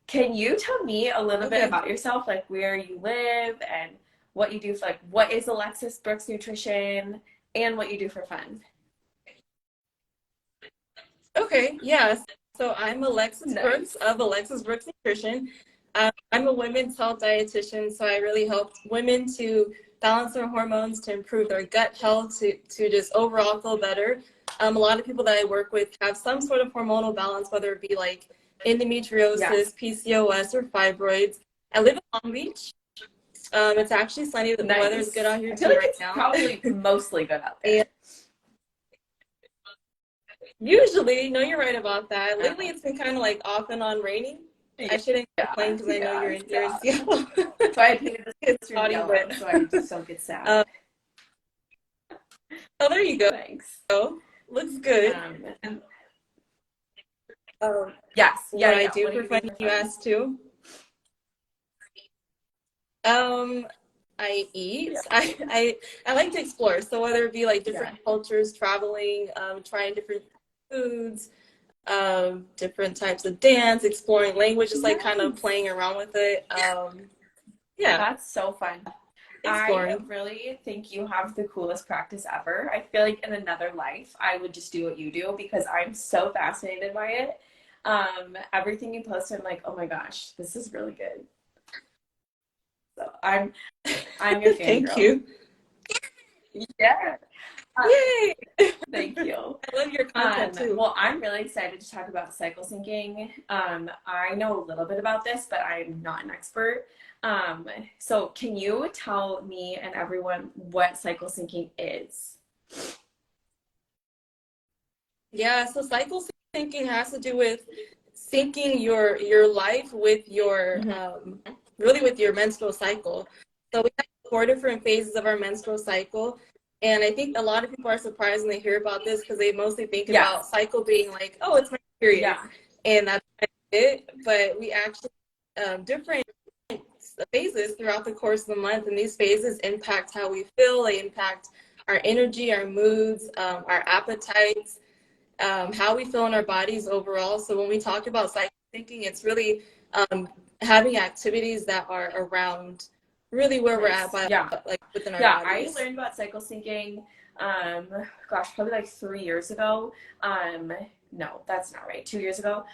Can you tell me a little bit Okay. about yourself, like where you live and what you do for, like, what is Alexis Brooks Nutrition and what you do for fun? Okay. Yes. So I'm Alexis Brooks Nice. of Alexis Brooks Nutrition. I'm a women's health dietitian, so I really help women to balance their hormones, to improve their gut health, to just overall feel better. A lot of people that I work with have some sort of hormonal balance, whether it be like Yes. endometriosis, PCOS, or fibroids. I live in Long Beach. It's actually sunny. The weather is good Nice. out here I feel too like right it's now. probably mostly good out And there. usually, no, you're right about that. Yeah. Lately, it's been kind of like off and on raining. Yeah. I shouldn't complain Yeah. because I know Yeah. you're in Yeah. Seattle. So I painted It's this room cloudy, yellow but so I just don't get sad. um, oh, there you Thanks. go. Looks good. And Um, yes. Yeah. what I Yeah. do What do for you fun, do for you fun? asked too. Um, I eat. Yeah. I like to explore. So whether it be like Yeah. different cultures, traveling, trying different foods, different types of dance, exploring language, just like kind of Nice. playing around with it. Yeah, That's so fun. I exploring. really think you have the coolest practice ever. I feel like in another life, I would just do what you do because I'm so fascinated by it. Everything you post, I'm like, oh my gosh, this is really good. So I'm your Thank fangirl. you. Yeah. Uh, Yay! Thank you. I love your content too. Well, I'm really excited to talk about cycle syncing. I know a little bit about this, but I'm not an expert. So can you tell me and everyone what cycle syncing is? Yeah, so cycle syncing has to do with syncing your life with your Mhm. really with your menstrual cycle. So we have 4 different phases of our menstrual cycle. And I think a lot of people are surprised when they hear about this because they mostly think about Yes. cycle being like, oh, it's my period. Yeah. And that's it. But we actually different phases throughout the course of the month. And these phases impact how we feel, they impact our energy, our moods, our appetites, how we feel in our bodies overall. So when we talk about cycle thinking, it's really um, having activities that are around really where we're at Nice. by Yeah. like within our Yeah, I bodies. learned about cycle syncing, um, gosh, probably like 3 years ago. Um, no, that's not right. 2 years ago.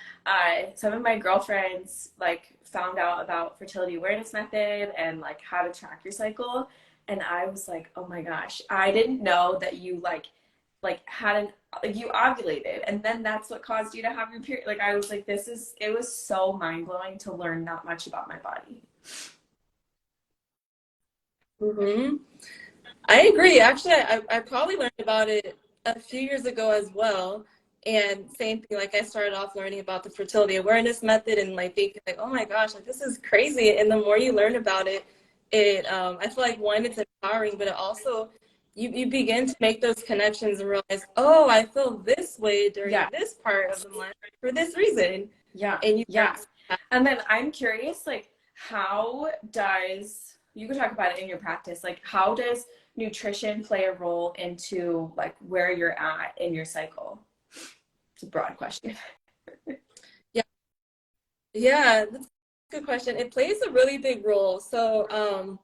Some of my girlfriends like found out about fertility awareness method and like how to track your cycle. And I was like, oh my gosh, I didn't know that you like had an like you ovulated and then that's what caused you to have your period. Like I was like, it was so mind blowing to learn that much about my body. Hmm. I agree. Actually, I probably learned about it a few years ago as well. And same thing, like I started off learning about the fertility awareness method and like thinking like, oh my gosh, like this is crazy. And the more you learn about it, I feel like one, it's empowering, but it also you begin to make those connections and realize, oh, I feel this way during Yeah. this part of the month for this reason. Yeah, And you start yeah. And then I'm curious, like, how does you could talk about it in your practice, like how does nutrition play a role into like where you're at in your cycle? It's a broad question. yeah, yeah, that's a good question. It plays a really big role. So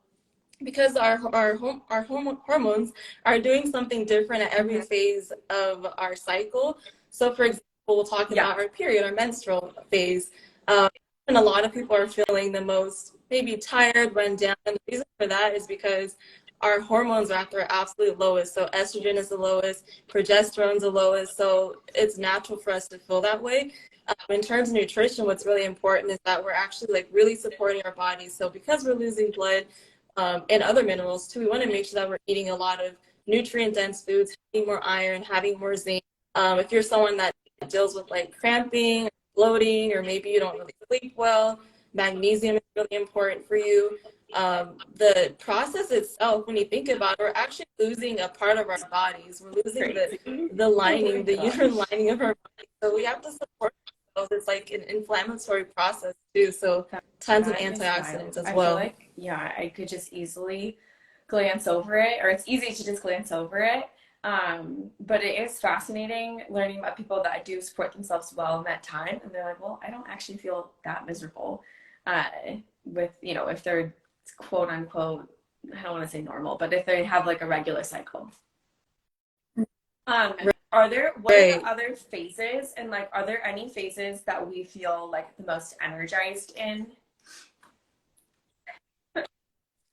because our hormones are doing something different at every Mhm. phase of our cycle. So, for example, we'll talk Yeah. about our period, our menstrual phase. Um, and a lot of people are feeling the most maybe tired, run down. And the reason for that is because our hormones are at their absolute lowest. So estrogen is the lowest, progesterone's the lowest. So it's natural for us to feel that way. In terms of nutrition, what's really important is that we're actually like really supporting our bodies. So because we're losing blood, and other minerals too. We want to make sure that we're eating a lot of nutrient dense foods, having more iron, having more zinc. If you're someone that deals with like cramping, bloating, or maybe you don't really sleep well, magnesium is really important for you. The process itself, when you think about it, we're actually losing a part of our bodies. We're losing Crazy. the Oh my lining, the uterine gosh. lining of our body. So we have to support ourselves. It's like an inflammatory process too. So That, tons of that is wild. antioxidants as I feel well. like, yeah, I could just easily glance over it, or it's easy to just glance over it. But it is fascinating learning about people that do support themselves well in that time. And they're like, well, I don't actually feel that miserable uh, with, you know, if they're quote unquote, I don't want to say normal, but if they have like a regular cycle. Um, what are the Right. other phases? And like, are there any phases that we feel like the most energized in?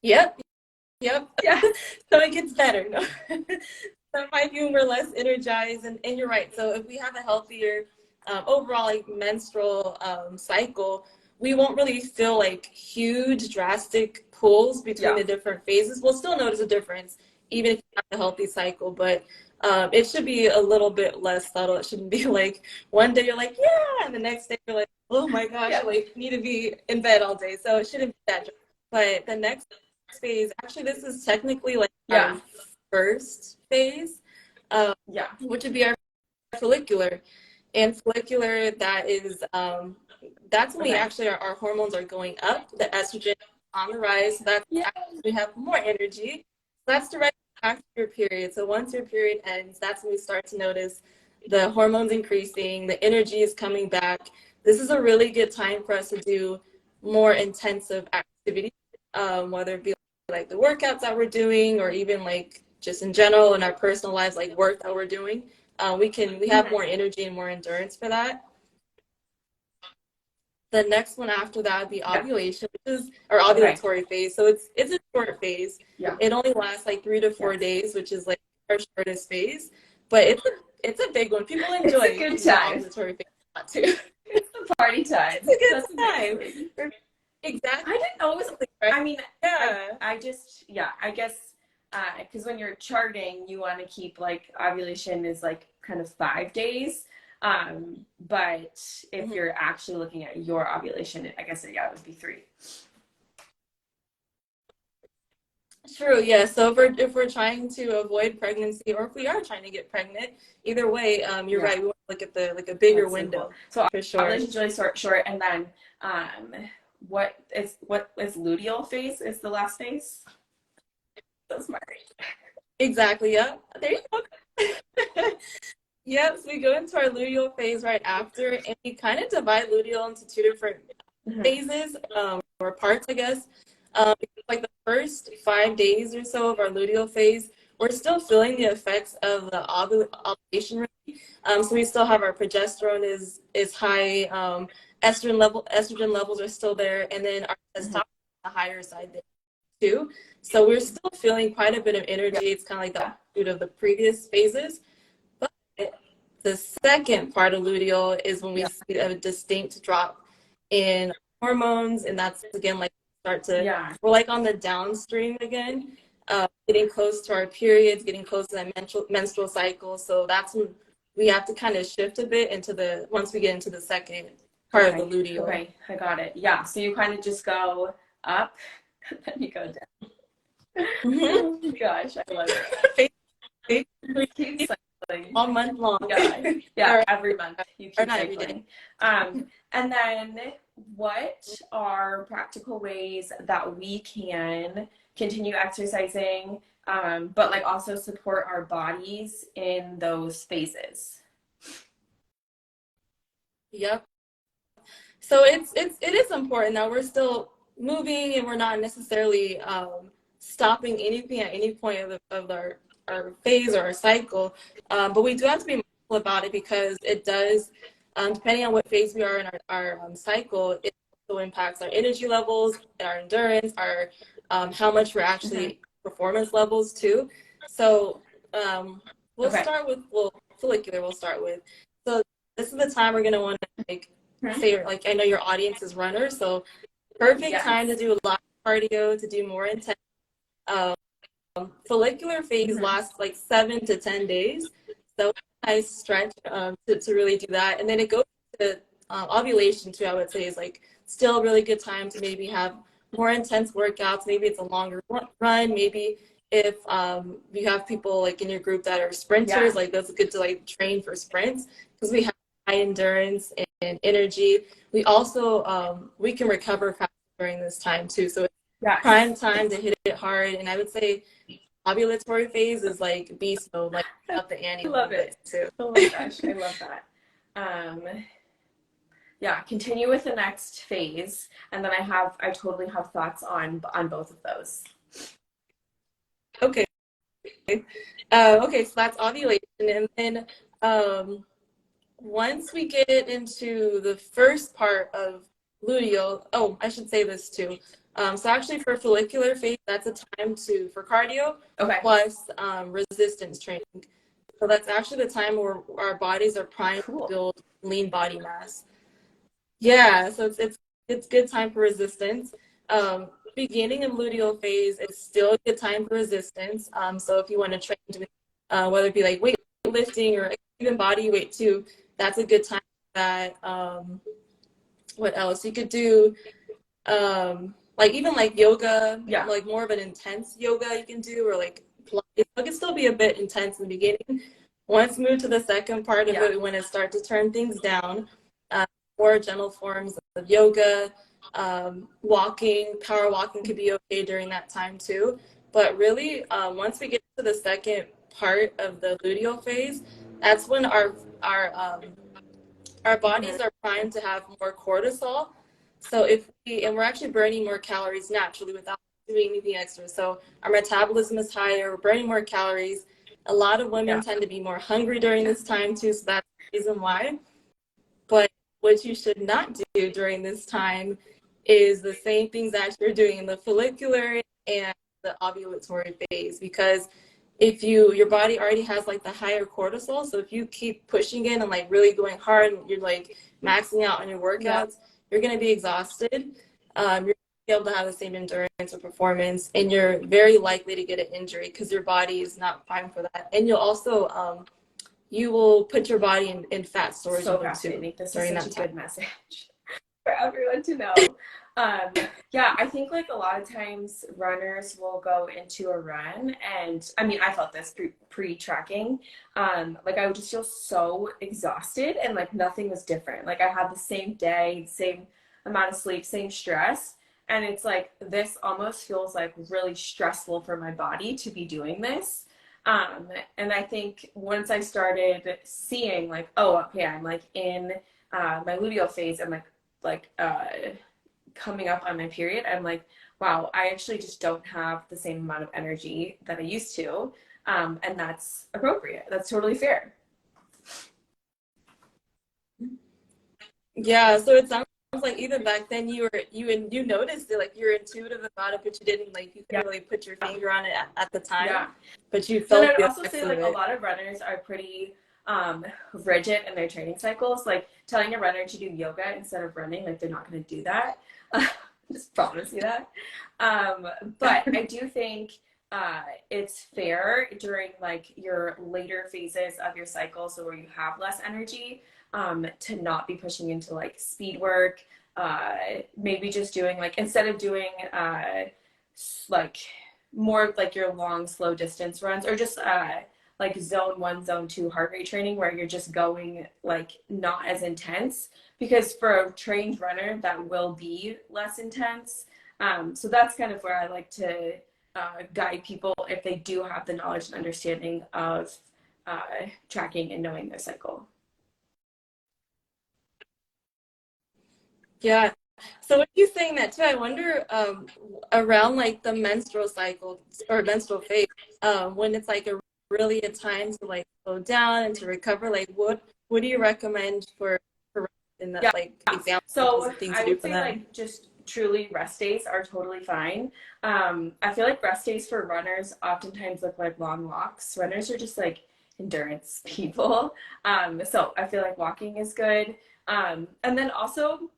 Yep. Yep. Yeah. So it gets better. No? Some might be we're less energized, and you're right. So if we have a healthier overall like menstrual cycle, we won't really feel like huge drastic pulls between Yeah. the different phases. We'll still notice a difference even if you have a healthy cycle, but it should be a little bit less subtle. It shouldn't be like one day you're like, yeah, and the next day you're like, oh my gosh, Yeah. I like need to be in bed all day. So it shouldn't be that drastic. But the next phase, actually, this is technically like our Yeah. first phase, Yeah. which would be our follicular. And follicular, that's when we Okay. actually our hormones are going up, the estrogen on the rise. So that's Yeah. actually, we have more energy. That's directly after your period. So once your period ends, that's when we start to notice the hormones increasing, the energy is coming back. This is a really good time for us to do more intensive activity, whether it be like the workouts that we're doing or even like just in general in our personal lives, like work that we're doing. We have more Mhm. energy and more endurance for that. The next one after that would be Yeah. ovulation, which is our Okay. ovulatory phase. So it's a short phase. Yeah. It only lasts like 3 to 4 Yes. days, which is like our shortest phase. But it's a big one. People It's a enjoy good the time. ovulatory phase a lot too. It's the party time. It's That's a good amazing. time. Exactly. I didn't know it was, Right. I mean, Yeah. I just, yeah, I guess, because when you're charting, you want to keep like ovulation is like kind of 5 days. But if Mhm. you're actually looking at your ovulation, I guess, yeah, it would be 3. True, yeah. So if we're trying to avoid pregnancy, or if we are trying to get pregnant, either way, you're Yeah, right. We want to look at the like a bigger that's so cool. window So for sure. ovulation's really short, and then um, what is luteal phase? Is the last phase? So smart. Exactly. Yep. There you go. Yep. So we go into our luteal phase right after, and we kind of divide luteal into two different Mhm. phases, or parts, I guess. Like the first 5 days or so of our luteal phase, we're still feeling the effects of the ovulation rate. So we still have our progesterone is high, estrogen levels are still there, and then our testosterone Mhm. on the higher side there too. So we're still feeling quite a bit of Yeah. energy. It's kind of like the opposite of the previous phases. But the second part of luteal is when we Yeah. see a distinct drop in hormones, and that's again like start to Yeah. we're like on the downstream again, getting close to our periods, getting close to that menstrual cycle. So that's when we have to kind of shift a bit into the once we get into the second part of the Okay. luteal. Okay. I got it. Yeah. So you kind of just go up, then you go down. Mm-hmm. Oh my gosh, I love it. Just keep cycling. All month long. Yeah. Yeah. or, Every month you or keep not every day. cycling. And then what are practical ways that we can continue exercising, but like also support our bodies in those phases? Yep. So it is important that we're still moving and we're not necessarily stopping anything at any point of our phase or our cycle. But we do have to be mindful about it because it does, depending on what phase we are in our cycle, it also impacts our energy levels, our endurance, our how much we're Mhm. actually performance levels too. So we'll Okay. start with follicular. We'll start with. So this is the time we're gonna want to like Mhm. say like I know your audience is runners, so perfect time to Yes. do a lot of cardio, to do more intense. Um, Follicular phase Mhm. lasts like 7 to 10 days, so nice stretch to really do that, and then it goes to ovulation too. I would say is like still a really good time to maybe have more intense workouts. Maybe it's a longer run. Maybe if you have people like in your group that are sprinters, Yeah. like that's good to like train for sprints because we have high endurance and energy. We also we can recover fast during this time too. So it's prime Yes. time to hit it hard. And I would say ovulatory phase is like beast mode, like I up the ante a little love bit it. too. Oh my gosh, I love that. Um, yeah, continue with the next phase, and then I totally have thoughts on both of those. Okay. Okay, so that's ovulation. And then once we get into the first part of luteal, oh, I should say this too. So actually for follicular phase, that's a time for cardio Okay. plus resistance training. So that's actually the time where our bodies are primed to Cool. build lean body mass. Yeah, so it's good time for resistance. Beginning of luteal phase is still a good time for resistance. So if you want to train to, whether it be like weightlifting or even body weight too, that's a good time for that. What else? You could do like even like yoga, Yeah. like more of an intense yoga you can do, or like Pilates. It can still be a bit intense in the beginning. Once move to the second part of Yeah. it, when it starts to turn things down, more gentle forms of yoga, walking, power walking could be okay during that time too. But really, once we get to the second part of the luteal phase, that's when our bodies are primed to have more cortisol. So and we're actually burning more calories naturally without doing anything extra. So our metabolism is higher, we're burning more calories. A lot of women Yeah. tend to be more hungry during this time too, so that's the reason why. But what you should not do during this time is the same things that you're doing in the follicular and the ovulatory phase, because if your body already has like the higher cortisol, so if you keep pushing it and like really going hard and you're like maxing out on your workouts, Yeah. you're going to be exhausted. You're be able to have the same endurance or performance, and you're very likely to get an injury because your body is not primed for that. And you'll also you will put your body in fat storage So mode too fascinating. This is during such a that time. good message for everyone to know. Yeah, I think like a lot of times runners will go into a run, and I mean, I felt this pre-tracking. Like I would just feel so exhausted, and like nothing was different. Like I had the same day, same amount of sleep, same stress. And it's like this almost feels like really stressful for my body to be doing this. And I think once I started seeing like, oh, okay, I'm like in my luteal phase, I'm like coming up on my period, I'm like, wow, I actually just don't have the same amount of energy that I used to. And that's appropriate. That's totally fair. Yeah, so it sounds like even back then you noticed it, like you're intuitive about it, but you didn't like you Yeah. couldn't really put your finger on it at the time, Yeah. but you Then felt I'd the also effects say of like a it. lot of runners are pretty rigid in their training cycles. Like telling a runner to do yoga instead of running, like they're not going to do that. Just promise you that. Um, but I do think it's fair during like your later phases of your cycle, so where you have less energy, to not be pushing into like speed work. Maybe just doing like instead of doing like more like your long, slow distance runs, or just like zone one, zone two heart rate training where you're just going like not as intense. Because for a trained runner, that will be less intense. So that's kind of where I like to guide people if they do have the knowledge and understanding of tracking and knowing their cycle. Yeah. So when you saying that too, I wonder around like the menstrual cycle or menstrual phase, when it's like really a time to like slow down and to recover, like what do you recommend for in that Yeah. like examples So of things to I do would for say them? like just truly rest days are totally fine. I feel like rest days for runners oftentimes look like long walks. Runners are just like endurance people. So I feel like walking is good. And then also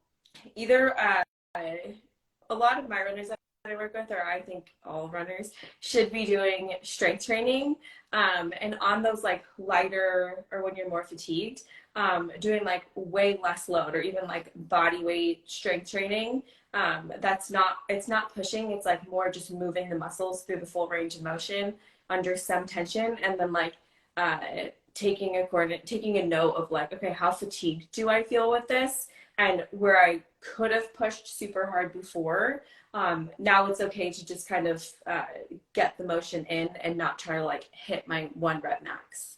either a lot of my runners that I work with, or I think all runners, should be doing strength training. And on those like lighter or when you're more fatigued, doing like way less load or even like body weight strength training. It's not pushing, it's like more just moving the muscles through the full range of motion under some tension, and then like uh, taking a note of like, okay, how fatigued do I feel with this? And where I could have pushed super hard before. Now it's okay to just kind of get the motion in and not try to like hit my 1 rep max.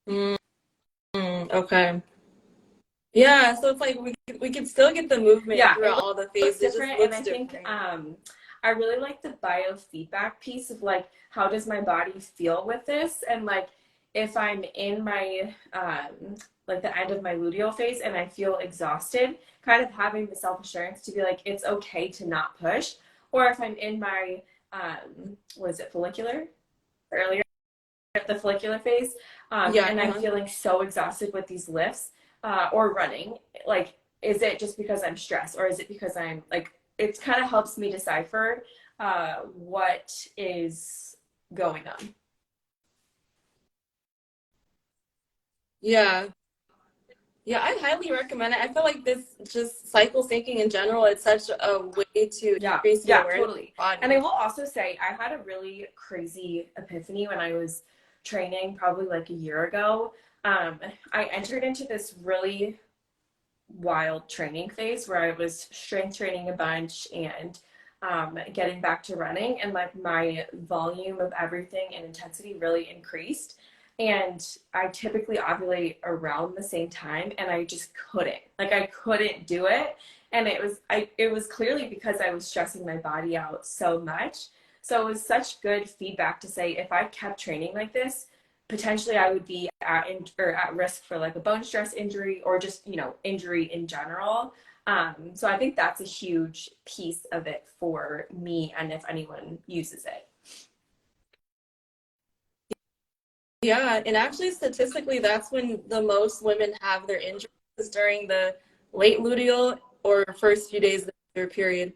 Mm, okay. Yeah, so it's like we could still get the movement Yeah, it throughout all the looks phases. It just different, and looks I think different. I really like the biofeedback piece of like how does my body feel with this, and like if I'm in my like the end of my luteal phase and I feel exhausted, kind of having the self assurance to be like it's okay to not push, or if I'm in my what is it, follicular earlier, the follicular phase, Yeah, and I'm feeling so exhausted with these lifts or running, like, is it just because I'm stressed or is it because I'm like, it kind of helps me decipher what is going on. yeah. Yeah, I highly recommend it. I feel like this just cycle syncing in general, it's such a way to Yeah, increase your yeah, awareness totally. of And I your body. will also say I had a really crazy epiphany when I was training probably like a year ago. Um, I entered into this really wild training phase where I was strength training a bunch and getting back to running, and like my volume of everything and intensity really increased. And I typically ovulate around the same time, and I just couldn't. Like I couldn't do it, and it was clearly because I was stressing my body out so much. So it was such good feedback to say if I kept training like this, potentially I would be at risk for like a bone stress injury or just, you know, injury in general. So I think that's a huge piece of it for me and if anyone uses it. Yeah, and actually statistically, that's when the most women have their injuries is during the late luteal or first few days of their period.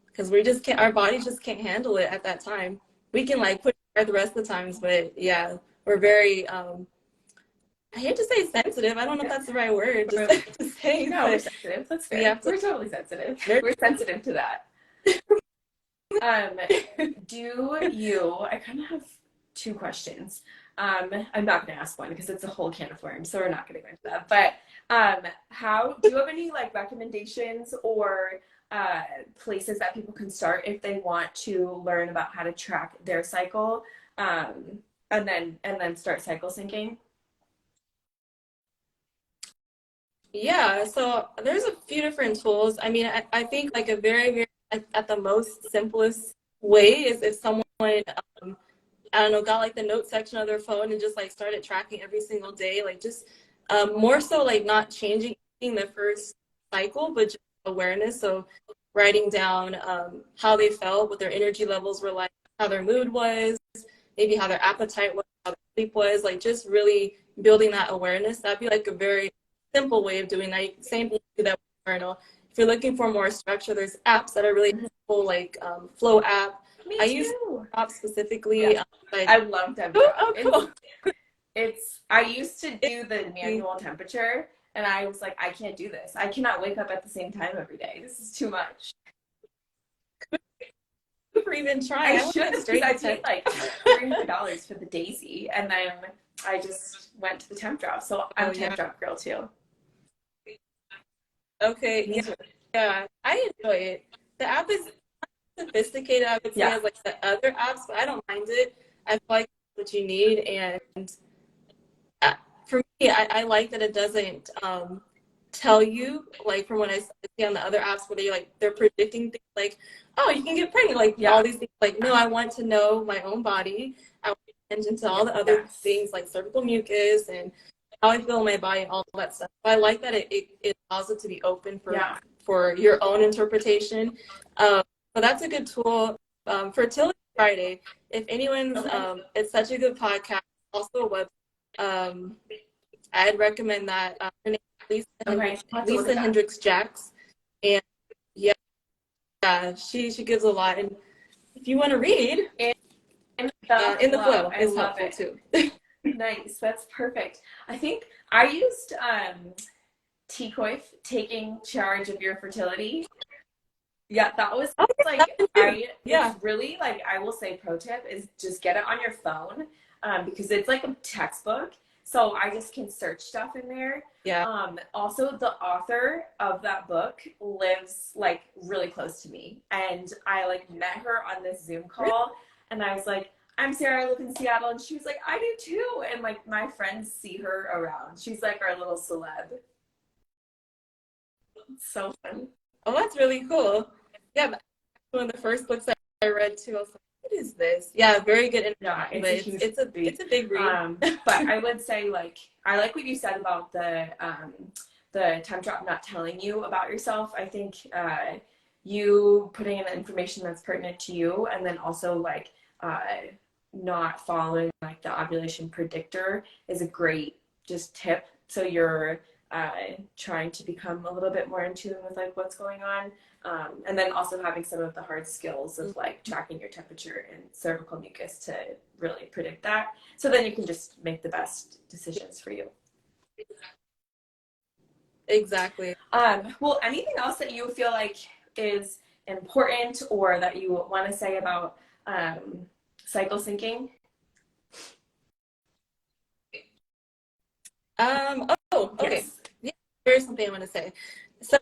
Because we just can't, our body just can't handle it at that time. We can like push hard the rest of the times, but yeah, we're very I hate to say sensitive. I don't know if Yeah. that's the right word just We're, to say, no, we're but sensitive. That's we fair. have to We're totally sensitive. nurture. We're sensitive to that. Um, do you, I kind of have two questions. I'm not going to ask one because it's a whole can of worms, so we're not going to go into that. But how do you have any like recommendations or places that people can start if they want to learn about how to track their cycle, and then start cycle syncing? Yeah, so there's a few different tools. I mean, I think like a very, very at the most simplest way is if someone, I don't know, got like the note section of their phone and just like started tracking every single day, like just more so like not changing the first cycle, but just awareness. So writing down how they felt, what their energy levels were like, how their mood was, maybe how their appetite was, how their sleep was, like just really building that awareness. That'd be like a very simple way of doing that. Same thing do that with journal. If you're looking for more structure, there's apps that are really helpful, like Flow app. Me I use too. Drop Yeah, specifically. I love Deb Oh, Drop. oh, cool. It's I used to It, do the manual temperature and I was like, I can't do this. I cannot wake up at the same time every day. This is too much. for even trying, I I should went have because straight I to paid temp. like $300 for the Daisy and then I just went to the temp drop. So Oh I'm temp yeah. drop girl too. Okay. Me Yeah. too. Yeah. I enjoy it. The app is sophisticated, I would say, Yeah. as like the other apps, but I don't mind it. I feel like it's what you need, and for me, I like that it doesn't tell you like from what I see on the other apps where they're predicting things like, oh, you can get pregnant, like Yeah. all these things. Like, no, I want to know my own body. I want to pay attention to all the other Yes. things like cervical mucus and how I feel in my body, all that stuff. So I like that it allows it to be open Yeah. for your own interpretation. So that's a good tool. Fertility Friday. If anyone's, Okay. it's such a good podcast. Also a website. I'd recommend that. Her name is Okay. I'll have to look at Lisa that. Hendricks Jacks, and yeah, she gives a lot. And if you want to read, In the In the flow. Flow I is love helpful it. too. Nice. That's perfect. I think I used T-Coif, taking charge of your fertility. Yeah, that was Oh, that like one too. it's Yeah, really like I will say pro tip is just get it on your phone because it's like a textbook. so I just can search stuff in there. Yeah. Also, the author of that book lives like really close to me, and I like met her on this Zoom call, and I was like, I'm Sarah, I live in Seattle, and she was like, I do too, and like my friends see her around. She's like our little celeb. It's so fun. Oh, that's really cool. Yeah, but one of the first books that I read too, I was like, what is this? Yeah, very good Yeah, introduction, it's but a huge read. it's a big read. But I would say like I like what you said about the time drop not telling you about yourself. I think you putting in the information that's pertinent to you, and then also like not following like the ovulation predictor is a great just tip. So you're trying to become a little bit more in tune with like what's going on. And then also having some of the hard skills of like tracking your temperature and cervical mucus to really predict that. So then you can just make the best decisions for you. Exactly. Well, anything else that you feel like is important or that you want to say about cycle syncing? Okay. Yes. Yeah, there's something I want to say. So,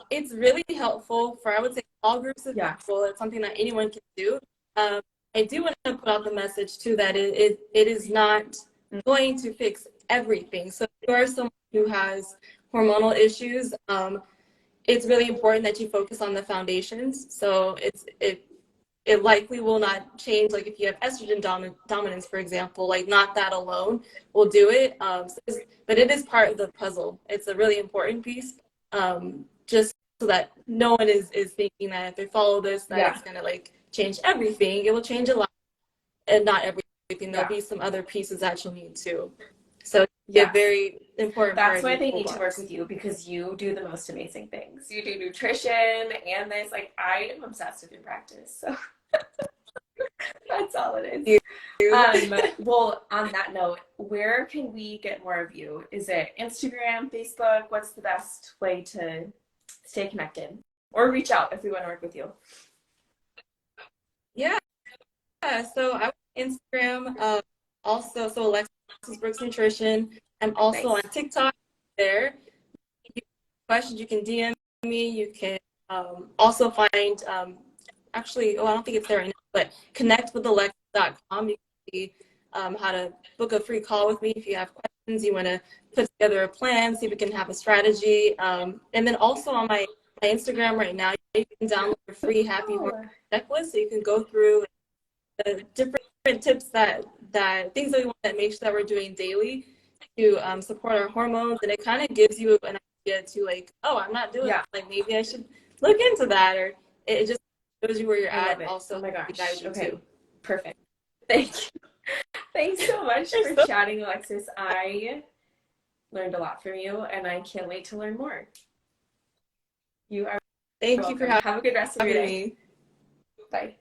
it's really helpful for, I would say, all groups of Yeah. people. It's something that anyone can do. I do want to put out the message, too, that it is not going to fix everything. So, if you are someone who has hormonal issues, it's really important that you focus on the foundations. So, it likely will not change. Like if you have estrogen dominance, for example, like not that alone will do it. But it is part of the puzzle. It's a really important piece, just so that no one is thinking that if they follow this, that Yeah. it's going to like change everything. It will change a lot and not everything. There'll Yeah. be some other pieces that you'll need too. So Yeah. a very important part That's of why your they need to work toolbox. with you because you do the most amazing things. You do nutrition and this. Like I am obsessed with your practice. So that's all it is. Well, on that note, where can we get more of you? Is it Instagram, Facebook? What's the best way to stay connected or reach out if we want to work with you? Yeah. So I Instagram, also, so Alexis Brooks Nutrition. I'm also Nice. on TikTok there. If you have questions, you can DM me. You can also find, actually, I don't think it's there right now, but connectwithalexis.com. You can see how to book a free call with me if you have questions, you want to put together a plan, see if we can have a strategy. And then also on my Instagram right now, you can download a free Happy Hormone checklist so you can go through the different tips that things that we want to make sure that we're doing daily to support our hormones, and it kind of gives you an idea to like, oh, I'm not doing that. Like maybe I should look into that, or it just shows you where you're I at. love it. Also, Oh my gosh. guides you Okay. too. Perfect. Thank you. Thanks so much for chatting, Alexis. I learned a lot from you, and I can't wait to learn more. You are Thank you for welcome. Have a good rest of your having day. me. Bye.